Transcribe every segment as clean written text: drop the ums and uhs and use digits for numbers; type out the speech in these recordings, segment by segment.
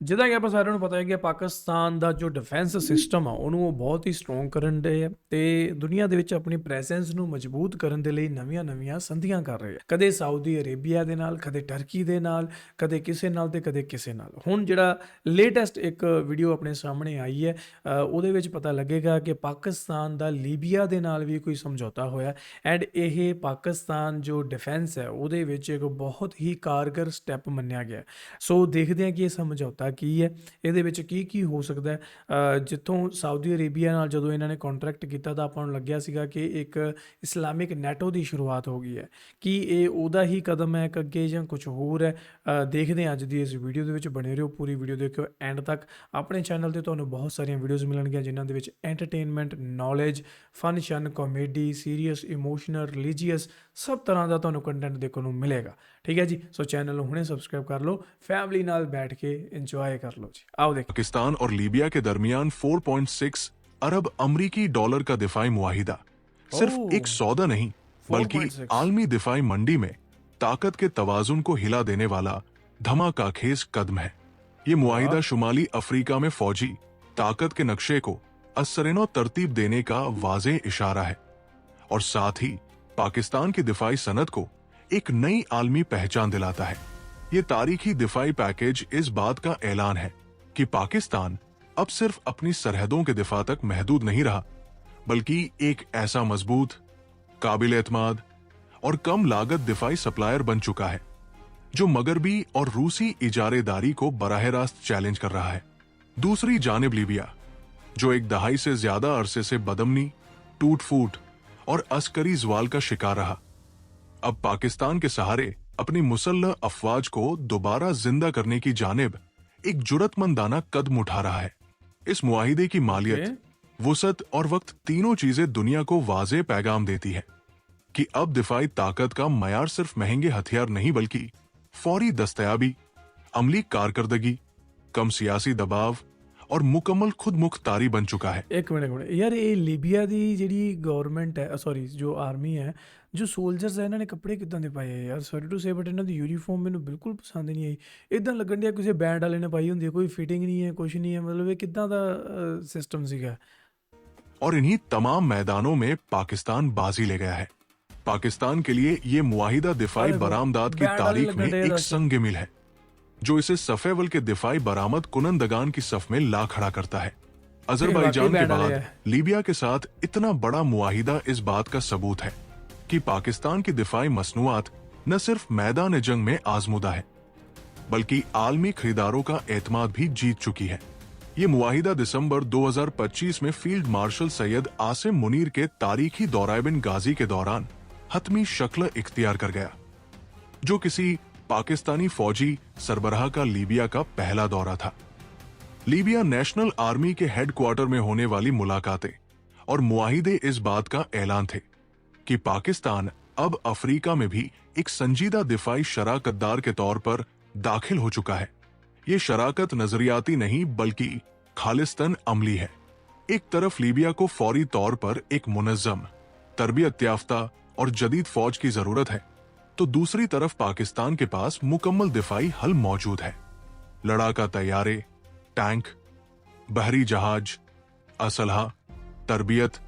ਜਿੱਦਾਂ ਕਿ ਆਪਾਂ ਸਾਰਿਆਂ ਨੂੰ ਪਤਾ ਹੈ ਕਿ ਪਾਕਿਸਤਾਨ ਦਾ ਜੋ ਡਿਫੈਂਸ ਸਿਸਟਮ ਆ ਉਹਨੂੰ ਉਹ ਬਹੁਤ ਹੀ ਸਟਰੋਂਗ ਕਰਨ ਦੇ ਆ ਤੇ ਦੁਨੀਆ ਦੇ ਵਿੱਚ ਆਪਣੀ ਪ੍ਰੈਜ਼ੈਂਸ ਨੂੰ ਮਜ਼ਬੂਤ ਕਰਨ ਦੇ ਲਈ ਨਵੀਆਂ-ਨਵੀਆਂ ਸੰਧੀਆਂ ਕਰ ਰਹੇ ਆ। ਕਦੇ ਸਾਊਦੀ ਅਰੇਬੀਆ ਦੇ ਨਾਲ, ਕਦੇ ਟਰਕੀ ਦੇ ਨਾਲ, ਕਦੇ ਕਿਸੇ ਨਾਲ ਤੇ ਕਦੇ ਕਿਸੇ ਨਾਲ। ਹੁਣ ਜਿਹੜਾ ਲੇਟੈਸਟ ਇੱਕ ਵੀਡੀਓ ਆਪਣੇ ਸਾਹਮਣੇ ਆਈ ਹੈ, ਉਹਦੇ ਵਿੱਚ ਪਤਾ ਲੱਗੇਗਾ ਕਿ ਪਾਕਿਸਤਾਨ ਦਾ ਲੀਬੀਆ ਦੇ ਨਾਲ ਵੀ ਕੋਈ ਸਮਝੌਤਾ ਹੋਇਆ ਐਂਡ ਇਹ ਪਾਕਿਸਤਾਨ ਜੋ ਡਿਫੈਂਸ ਹੈ ਉਹਦੇ ਵਿੱਚ ਇੱਕ ਬਹੁਤ ਹੀ ਕਾਰਗਰ ਸਟੈਪ ਮੰਨਿਆ ਗਿਆ। ਸੋ ਦੇਖਦੇ ਹਾਂ ਕਿ ਇਹ ਸਮਝੌਤਾ ਕੀ ਹੈ, ਇਹਦੇ ਵਿੱਚ ਕੀ ਹੋ ਸਕਦਾ ਹੈ। ਜਿੱਥੋਂ ਸਾਊਦੀ ਅਰੇਬੀਆ ਨਾਲ ਜਦੋਂ ਇਹਨਾਂ ਨੇ ਕੰਟਰੈਕਟ ਕੀਤਾ ਤਾਂ ਆਪਾਂ ਨੂੰ ਲੱਗਿਆ ਸੀਗਾ ਕਿ ਇੱਕ ਇਸਲਾਮਿਕ ਨੈਟੋ ਦੀ ਸ਼ੁਰੂਆਤ ਹੋ ਗਈ ਹੈ। ਕੀ ਇਹ ਉਹਦਾ ਹੀ ਕਦਮ ਹੈ ਅੱਗੇ ਜਾਂ ਕੁਝ ਹੋਰ ਹੈ? ਦੇਖਦੇ ਹਾਂ ਅੱਜ ਦੀ ਇਸ ਵੀਡੀਓ ਦੇ ਵਿੱਚ। ਬਣੇ ਰਹੋ, ਪੂਰੀ ਵੀਡੀਓ ਦੇਖਿਓ ਐਂਡ ਤੱਕ। ਆਪਣੇ ਚੈਨਲ ਤੇ ਤੁਹਾਨੂੰ ਬਹੁਤ ਸਾਰੀਆਂ ਵੀਡੀਓਜ਼ ਮਿਲਣਗੀਆਂ ਜਿਨ੍ਹਾਂ ਦੇ ਵਿੱਚ ਐਂਟਰਟੇਨਮੈਂਟ, ਨੌਲੇਜ, ਫਨ ਸ਼ਨ, ਕਾਮੇਡੀ, ਸੀਰੀਅਸ, ਇਮੋਸ਼ਨਲ, ਰਿਲੀਜੀਅਸ ਸਭ ਤਰ੍ਹਾਂ ਦਾ ਤੁਹਾਨੂੰ ਕੰਟੈਂਟ ਦੇਖਣ ਨੂੰ ਮਿਲੇਗਾ। ਠੀਕ ਹੈ ਜੀ। ਸੋ ਚੈਨਲ ਨੂੰ ਹੁਣੇ ਸਬਸक्राइब कर लो, फैमिली नाल बैठ के एंजॉय कर लो जी। आओ देखिए। पाकिस्तान और लीबिया के दरमियान 4.6 अरब अमरीकी डॉलर का दिफाई मुआहिदा सिर्फ एक सौदा नहीं बल्कि 4.6 आलमी दिफाई मंडी में ताकत के तवाजुन को हिला देने वाला धमाकाखेज कदम है। ये मुआहिदा शुमाली अफ्रीका में फौजी ताकत के नक्शे को असरनो तरतीब देने का वाज़ेह इशारा है और साथ ही पाकिस्तान की दिफाई सनत को एक नई आलमी पहचान दिलाता है। ये तारीखी दिफाई पैकेज इस बात का ऐलान है कि पाकिस्तान अब सिर्फ अपनी सरहदों के दिफा तक महदूद नहीं रहा, बल्कि एक ऐसा मजबूत, काबिल एतमाद और कम लागत दिफाई सप्लायर बन चुका है जो मगरबी और रूसी इजारेदारी को बराह रास्त चैलेंज कर रहा है। दूसरी जानिब लीबिया, जो एक दहाई से ज्यादा अरसे से बदमनी, टूट फूट और अस्करी जवाल का शिकार रहा, अब पाकिस्तान के सहारे अपनी मुसल्लह अफवाज को दोबारा जिंदा करने की जानिब एक जुरतमंदाना कदम उठा रहा है। इस मुआहिदे की मालियत, वुसत और वक्त तीनों चीजें दुनिया को वाज़ेह पैगाम देती है कि अब दिफाई ताकत का मयार सिर्फ महंगे हथियार नहीं बल्कि फौरी दस्तयाबी, अमली कारकर्दगी, कम सियासी दबाव और मुकम्मल खुद मुख्तारी बन चुका है। एक मिनट यार, ये ਲੀਬੀਆ ਦੀ ਜਿਹੜੀ ਗਵਰਨਮੈਂਟ ਹੈ, ਸੌਰੀ ਜੋ ਆਰਮੀ ਹੈ, ਜੋ ਸੋਲਜਰਸ ਹੈ, ਇਹਨਾਂ ਨੇ ਕੱਪੜੇ ਕਿੱਦਾਂ ਦੇ ਪਾਏ ਆ ਯਾਰ? ਸੌਰੀ ਟੂ ਸੇ ਬਟ ਇਹਨਾਂ ਦੀ ਯੂਨੀਫਾਰਮ ਮੈਨੂੰ ਬਿਲਕੁਲ ਪਸੰਦ ਨਹੀਂ ਆਈ। ਇਦਾਂ ਲੱਗਣ ਡਿਆ ਕਿਸੇ ਬੈਂਡ ਵਾਲੇ ਨੇ ਪਾਈ ਹੁੰਦੀ ਹੈ, ਕੋਈ ਫਿਟਿੰਗ ਨਹੀਂ ਹੈ, ਕੁਝ नहीं है। मतलब ਇਹ ਕਿੱਦਾਂ ਦਾ ਸਿਸਟਮ ਸੀਗਾ? और इन्हीं तमाम मैदानों में पाकिस्तान बाजी ले गया है। पाकिस्तान के लिए ये मुआहिदा दिफाई बरामदात की तारीख में एक संग मिल है जो इसे सफेवल के दिफाई बरामद कुनंदगान की सफ में ला खड़ा करता है। अजरबैजान के बाद लीबिया के साथ इतना बड़ा मुआहिदा इस बात का सबूत है कि पाकिस्तान की दिफाई मसनूआत न सिर्फ मैदान जंग में आजमुदा है बल्कि आलमी खरीदारों का एतमाद भी जीत चुकी है। ये मुआहिदा दिसंबर 2025 में फील्ड मार्शल सैयद आसिम मुनीर के तारीखी दौरा बिन गाजी के दौरान हतमी शक्ल इख्तियार कर गया, जो किसी पाकिस्तानी फौजी सरबराह का लीबिया का पहला दौरा था। लीबिया नेशनल आर्मी के हेडक्वार्टर में होने वाली मुलाकातें और मुआहिदे इस बात का ऐलान थे कि पाकिस्तान अब अफ्रीका में भी एक संजीदा दिफाई शराकतदार के तौर पर दाखिल हो चुका है। ये शराकत नजरियाती नहीं बल्कि खालिस्तन अमली है। एक तरफ लीबिया को फौरी तौर पर एक मुनज़्ज़म, तरबियत याफ्ता और जदीद फौज की जरूरत है, तो दूसरी तरफ पाकिस्तान के पास मुकम्मल दिफाई हल मौजूद है। लड़ाका तैयारे, टैंक, बहरी जहाज, असलहा, तरबियत,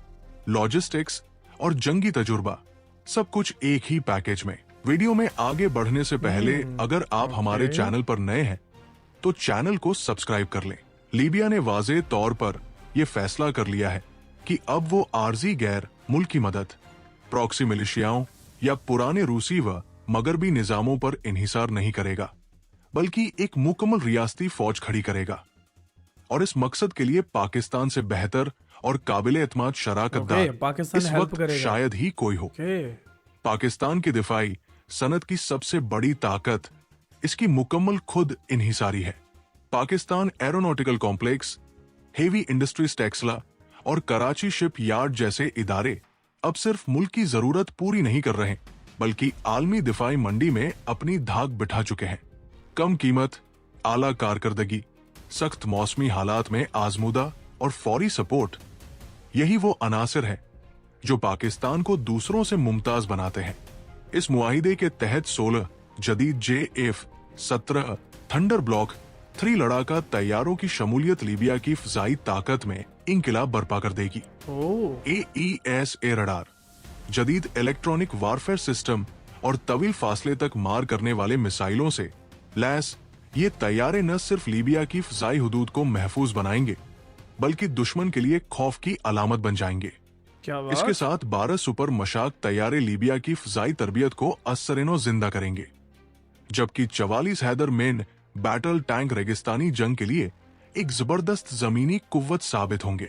लॉजिस्टिक्स और जंगी तजुर्बा, सब कुछ एक ही पैकेज में। वीडियो में आगे बढ़ने से पहले अगर आप हमारे चैनल पर नए हैं तो चैनल को सब्सक्राइब कर लें। लीबिया ने वाज़ेह तौर पर यह फैसला कर लिया है कि अब वो आर्जी गैर मुल्की मदद, प्रॉक्सी मिलिशियाओं या पुराने रूसी व मगरबी निजामों पर इन्हिसार नहीं करेगा, बल्कि एक मुकम्मल रियासती फौज खड़ी करेगा। और इस मकसद के लिए पाकिस्तान से बेहतर और काबिल एतमाद शराकतदार इस वक्त शायद ही कोई हो। पाकिस्तान की दिफाई सनत की सबसे बड़ी ताकत इसकी मुकम्मल खुद इन्हिसारी है। Pakistan aeronautical complex, heavy industries Taxila और कराची शिप यार्ड जैसे इदारे अब सिर्फ मुल्क की जरूरत पूरी नहीं कर रहे बल्कि आलमी दिफाई मंडी में अपनी धाक बिठा चुके हैं। कम कीमत, आला कारकर्दगी, सख्त मौसमी हालात में आजमुदा और फौरी सपोर्ट, यही वो अनासिर है जो पाकिस्तान को दूसरों से मुमताज बनाते हैं। इस मुआहिदे के तहत 16 जदीद JF-17 थंडर ब्लॉक 3 लड़ाका तैयारों की शमूलियत लीबिया की फ़ज़ाई ताकत में इंकिलाब बर्पा कर देगी। AES ए रडार, जदीद इलेक्ट्रॉनिक वारफेयर सिस्टम और तवील फासले तक मार करने वाले मिसाइलों से लैस ये तैयारे न सिर्फ लीबिया की फ़ज़ाई हुदूद को महफूज बनाएंगे, बल्कि दुश्मन के लिए खौफ की अलामत बन जाएंगे। क्या बात? इसके साथ 12 सुपर मशाक तैयारे लीबिया की फ़ज़ाई तरबियत को असरनो जिंदा करेंगे, जबकि 44 हैदर मेन बैटल टैंक रेगिस्तानी जंग के लिए एक जबरदस्त जमीनी कुव्वत साबित होंगे।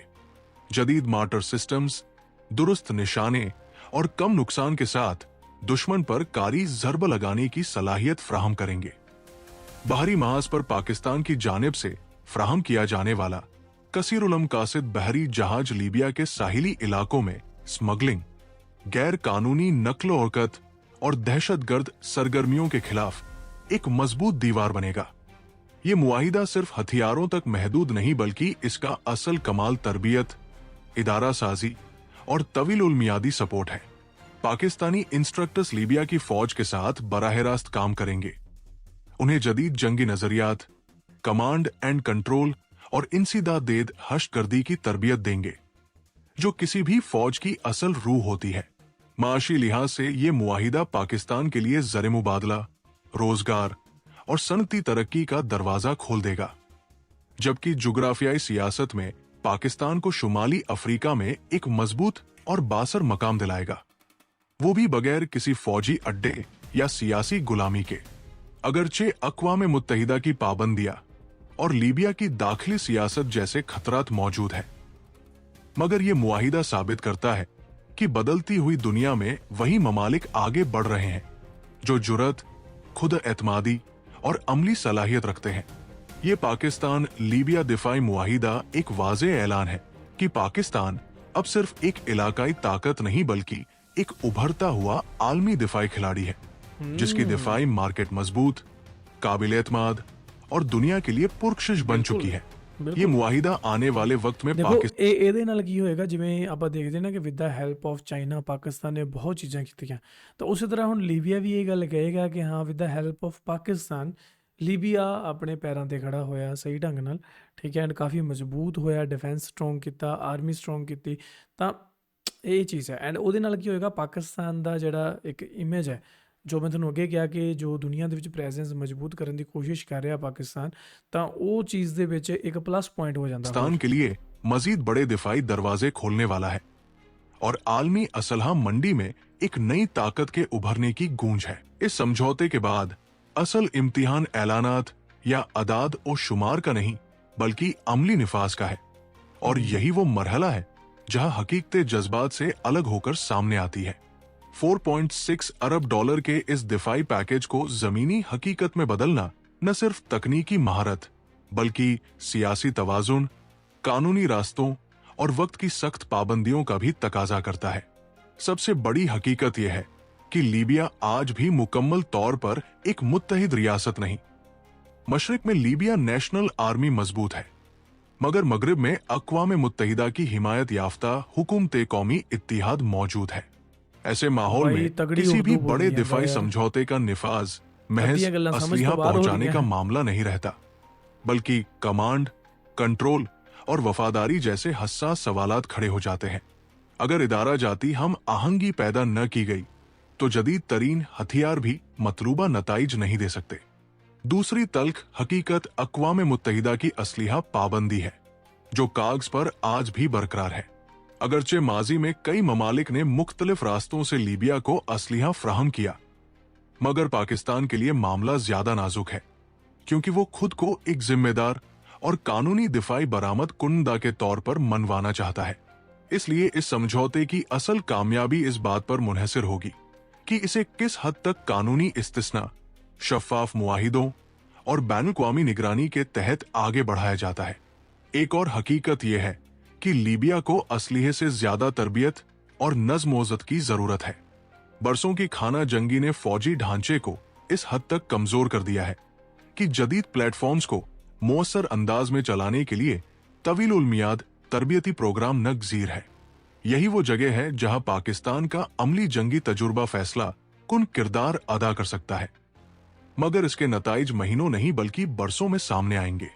जदीद मार्टर सिस्टम्स, दुरुस्त निशाने और कम नुकसान के साथ दुश्मन पर कारी जरब लगाने की सलाहियत फ्राहम करेंगे। बाहरी महाज पर पाकिस्तान की जानिब से फ्राहम किया जाने वाला कसीरुल कासिद बहरी जहाज लीबिया के साहिली इलाकों में स्मगलिंग, गैर कानूनी नक्लो हरकत और दहशतगर्द सरगर्मियों के खिलाफ एक मजबूत दीवार बनेगा। ये मुआहिदा सिर्फ हथियारों तक महदूद नहीं, बल्कि इसका असल कमाल तरबियत, इदारा साजी और तवील उल मियादी सपोर्ट है। पाकिस्तानी इंस्ट्रक्टर्स लीबिया की फौज के साथ बराह रास्त काम करेंगे, उन्हें जदीद जंगी नजरियात, कमांड एंड कंट्रोल और इंसिदादेद हश्तगर्दी की तरबियत देंगे, जो किसी भी फौज की असल रूह होती है। माशी लिहाज से ये मुआहिदा पाकिस्तान के लिए ज़र मुबादला, रोजगार और सनती तरक्की का दरवाजा खोल देगा, जबकि जुग्राफियाई सियासत में पाकिस्तान को शुमाली अफ्रीका में एक मजबूत और बासर मकाम दिलाएगा, वो भी बगैर किसी फौजी अड्डे या सियासी गुलामी के। अगरचे अक़वाम मुत्तहिदा की पाबंदियां और लीबिया की दाखिली सियासत जैसे खतरात मौजूद हैं, मगर यह मुआहिदा साबित करता है कि बदलती हुई दुनिया में वही ममालिक आगे बढ़ रहे हैं जो जुर्रत, खुद एतमादी और अमली सलाहियत रखते हैं। ये पाकिस्तान लीबिया दिफाई मुआहिदा एक वाज़े ऐलान है कि पाकिस्तान अब सिर्फ एक इलाकाई ताकत नहीं, बल्कि एक उभरता हुआ आलमी दिफाई खिलाड़ी है, जिसकी दिफाई मार्केट मजबूत, काबिल एतमाद और दुनिया के लिए पुरकशिश बन चुकी है। ये मुआहिदा आने वाले वक्त में ਪਾਕਿਸਤਾਨ ਇਹਦੇ ਨਾਲ ਕੀ ਹੋਏਗਾ, ਜਿਵੇਂ ਆਪਾਂ ਦੇਖਦੇ ਨਾ ਕਿ with the help of China Pakistan ਨੇ ਬਹੁਤ ਚੀਜ਼ਾਂ ਕੀਤੀਆਂ, ਤਾਂ ਉਸੇ ਤਰ੍ਹਾਂ ਹੁਣ ਲੀਬੀਆ ਵੀ ਇਹ ਗੱਲ ਕਹੇਗਾ ਕਿ ਹਾਂ with the help of Pakistan Libya ਆਪਣੇ ਪੈਰਾਂ ਤੇ ਖੜਾ ਹੋਇਆ ਸਹੀ ਢੰਗ ਨਾਲ, ਠੀਕ ਹੈ, ਐਂਡ ਕਾਫੀ ਮਜ਼ਬੂਤ ਹੋਇਆ, ਡਿਫੈਂਸ ਸਟਰੋਂਗ ਕੀਤਾ, ਆਰਮੀ ਸਟਰੋਂਗ ਕੀਤੀ, ਤਾਂ ਇਹ ਚੀਜ਼ ਹੈ। ਐਂਡ ਉਹਦੇ ਨਾਲ ਕੀ ਹੋਏਗਾ, ਪਾਕਿਸਤਾਨ ਦਾ ਜਿਹੜਾ ਇੱਕ ਇਮੇਜ ਹੈ, ਜੋ ਮੈਂ ਤੁਹਾਨੂੰ ਅੱਗੇ ਕਿਹਾ ਕਿ ਜੋ ਦੁਨੀਆ ਦੇ ਵਿੱਚ ਪ੍ਰੈਜ਼ੈਂਸ ਮਜ਼ਬੂਤ ਕਰਨ ਦੀ ਕੋਸ਼ਿਸ਼ ਕਰ ਰਿਹਾ ਪਾਕਿस्तान, ਤਾਂ ਉਹ ਚੀਜ਼ ਦੇ ਵਿੱਚ ਇੱਕ प्लस पॉइंट हो जाता है। पाकिस्तान के लिए मजीद बड़े दिफाई दरवाजे खोलने वाला है और आलमी असलहा मंडी में एक नई ताकत के उभरने की गूंज है। इस समझौते के बाद असल इम्तिहान ऐलानात या अदाद और शुमार का नहीं, बल्कि अमली निफाज का है, और यही वो मरहला है जहां हकीकत जज्बात से अलग होकर सामने आती है। 4.6 अरब डॉलर के इस दिफाई पैकेज को जमीनी हकीकत में बदलना न सिर्फ तकनीकी महारत, बल्कि सियासी तवाजुन, कानूनी रास्तों और वक्त की सख्त पाबंदियों का भी तकाजा करता है। सबसे बड़ी हकीकत यह है कि लीबिया आज भी मुकम्मल तौर पर एक मुत्तहिद रियासत नहीं। मशरिक में लीबिया नेशनल आर्मी मजबूत है, मगर मगरिब में अक़वाम मुत्तहिदा की हिमायत याफ्ता हुकूमत कौमी इत्तिहाद मौजूद है। ऐसे माहौल में किसी भी बड़े दिफाई समझौते का निफाज महज असलिहा पहुंचाने का मामला नहीं रहता, बल्कि कमांड, कंट्रोल और वफादारी जैसे हसास सवालात खड़े हो जाते हैं। अगर इदारा जाती हम आहंगी पैदा न की गई तो जदीद तरीन हथियार भी मतलूबा नताइज नहीं दे सकते। दूसरी तल्ख हकीकत अक़वाम मुत्तहिदा की असलिहा पाबंदी है, जो कागज पर आज भी बरकरार है। अगरचे माजी में कई ममालिक ने मुख्तलिफ रास्तों से लीबिया को असलिहा फ्राहम किया, मगर पाकिस्तान के लिए मामला ज्यादा नाजुक है, क्योंकि वो खुद को एक जिम्मेदार और कानूनी दिफाई बरामद कुंदा के तौर पर मनवाना चाहता है। इसलिए इस समझौते की असल कामयाबी इस बात पर मुनहसर होगी कि इसे किस हद तक कानूनी इस्तिस्ना, शफ़ाफ मुआहिदों और बैनुल-अक़वामी निगरानी के तहत आगे बढ़ाया जाता है। एक और हकीकत यह है कि लीबिया को असलिहे से ज्यादा तरबियत और नज़्म-ओ-ज़ब्त की जरूरत है। बरसों की खाना जंगी ने फौजी ढांचे को इस हद तक कमजोर कर दिया है कि जदीद प्लेटफॉर्म्स को मौसर अंदाज में चलाने के लिए तवील उल मियाद तरबियती प्रोग्राम नगजीर है। यही वो जगह है जहां पाकिस्तान का अमली जंगी तजुर्बा फैसला कुन किरदार अदा कर सकता है। मगर इसके नताइज महीनों नहीं बल्कि बरसों में सामने आएंगे।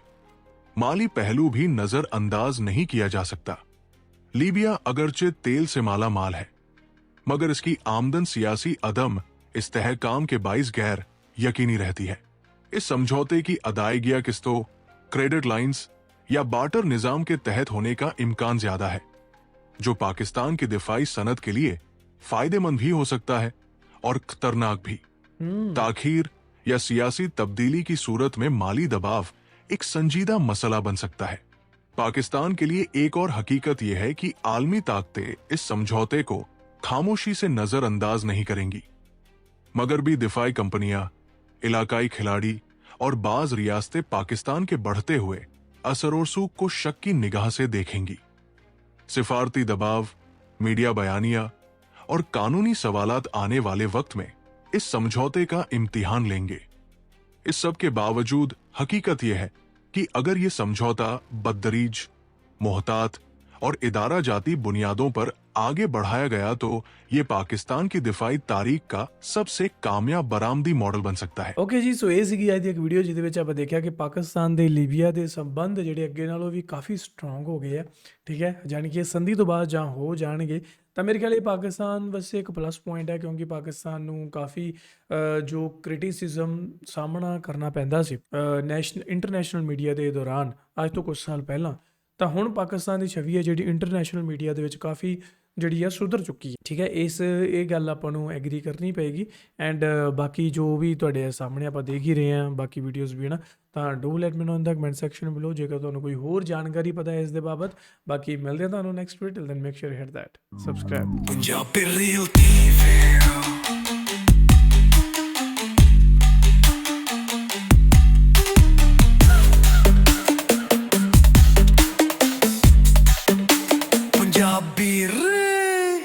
माली पहलू भी नजरअंदाज नहीं किया जा सकता। लीबिया अगरचे तेल से माला माल है, मगर इसकी आमदन सियासी अदम इस्तेहकाम के बाइस गैर यकीनी रहती है। इस समझौते की अदायगियां किस्तों, क्रेडिट लाइंस या बार्टर निजाम के तहत होने का इम्कान ज्यादा है, जो पाकिस्तान की दिफाई सनत के लिए फायदेमंद भी हो सकता है और खतरनाक भी। ताखीर या सियासी तब्दीली की सूरत में माली दबाव एक संजीदा मसला बन सकता है। पाकिस्तान के लिए एक और हकीकत यह है कि आलमी ताकतें इस समझौते को खामोशी से नजरअंदाज नहीं करेंगी, मगर भी दिफाई कंपनियां, इलाकाई खिलाड़ी और बाज रियासतें पाकिस्तान के बढ़ते हुए असर और सूख को शक की निगाह से देखेंगी। सिफारती दबाव, मीडिया बयानिया और कानूनी सवालात आने वाले वक्त में इस समझौते का इम्तिहान लेंगे। इस सब के बावजूद हकीकत यह है कि अगर ये समझौता बददरीज, मोहतात और इदारा जाती बुनियादों पर आगे बढ़ाया गया तो ये पाकिस्तान की दिफाई तारीख का सबसे कामयाब बरामदी मॉडल बन सकता है। ਓਕੇ ਜੀ, ਸੋ ਇਹ ਸੀਗੀ ਅੱਜ ਦੀ ਇੱਕ ਵੀਡੀਓ ਜਿਹਦੇ ਵਿੱਚ ਆਪਾਂ ਦੇਖਿਆ ਕਿ ਪਾਕਿਸਤਾਨ ਦੇ ਲੀਬੀਆ ਦੇ ਸੰਬੰਧ ਜਿਹੜੇ ਅੱਗੇ ਨਾਲੋਂ ਵੀ ਕਾਫੀ ਸਟਰੋਂਗ ਹੋ ਗਏ ਆ। ਠੀਕ ਹੈ, ਯਾਨੀ ਕਿ ਸੰਧੀ ਤੋਂ ਬਾਅਦ ਜਾਂ ਹੋ ਜਾਣਗੇ ਤਾਂ ਮੇਰੇ ਖਿਆਲ ਇਹ ਪਾਕਿਸਤਾਨ ਵਾਸਤੇ ਇੱਕ ਪਲੱਸ ਪੁਆਇੰਟ ਹੈ, ਕਿਉਂਕਿ ਪਾਕਿਸਤਾਨ ਨੂੰ ਕਾਫੀ ਜੋ ਕ੍ਰਿਟਿਸਿਜ਼ਮ ਸਾਹਮਣਾ ਕਰਨਾ ਪੈਂਦਾ ਸੀ ਇੰਟਰਨੈਸ਼ਨਲ ਮੀਡੀਆ ਦੇ ਦੌਰਾਨ ਅੱਜ ਤੋਂ ਕੁਝ ਸਾਲ ਪਹਿਲਾਂ, ਤਾਂ ਹੁਣ ਪਾਕਿਸਤਾਨ ਦੀ ਛਵੀ ਹੈ ਜਿਹੜੀ ਇੰਟਰਨੈਸ਼ਨਲ ਮੀਡੀਆ ਦੇ ਵਿੱਚ ਕਾਫੀ ਜਿਹੜੀ ਆ ਸੁਧਰ ਚੁੱਕੀ ਹੈ। ਠੀਕ ਹੈ, ਇਹ ਗੱਲ ਆਪਾਂ ਨੂੰ ਐਗਰੀ ਕਰਨੀ ਪਏਗੀ। ਐਂਡ ਬਾਕੀ ਜੋ ਵੀ ਤੁਹਾਡੇ ਸਾਹਮਣੇ ਆਪਾਂ ਦੇਖ ਹੀ ਰਹੇ ਹਾਂ ਬਾਕੀ ਵੀਡੀਓਜ਼ ਵੀ ਨਾ, ਤਾਂ do let me know in the comment section below ਜੇਕਰ ਤੁਹਾਨੂੰ ਕੋਈ ਹੋਰ ਜਾਣਕਾਰੀ ਪਤਾ ਹੈ ਇਸ ਦੇ ਬਾਬਤ। ਬਾਕੀ ਮਿਲਦੇ ਹਾਂ ਤੁਹਾਨੂੰ next video, till then make sure hit that subscribe. Punjabi Real TV.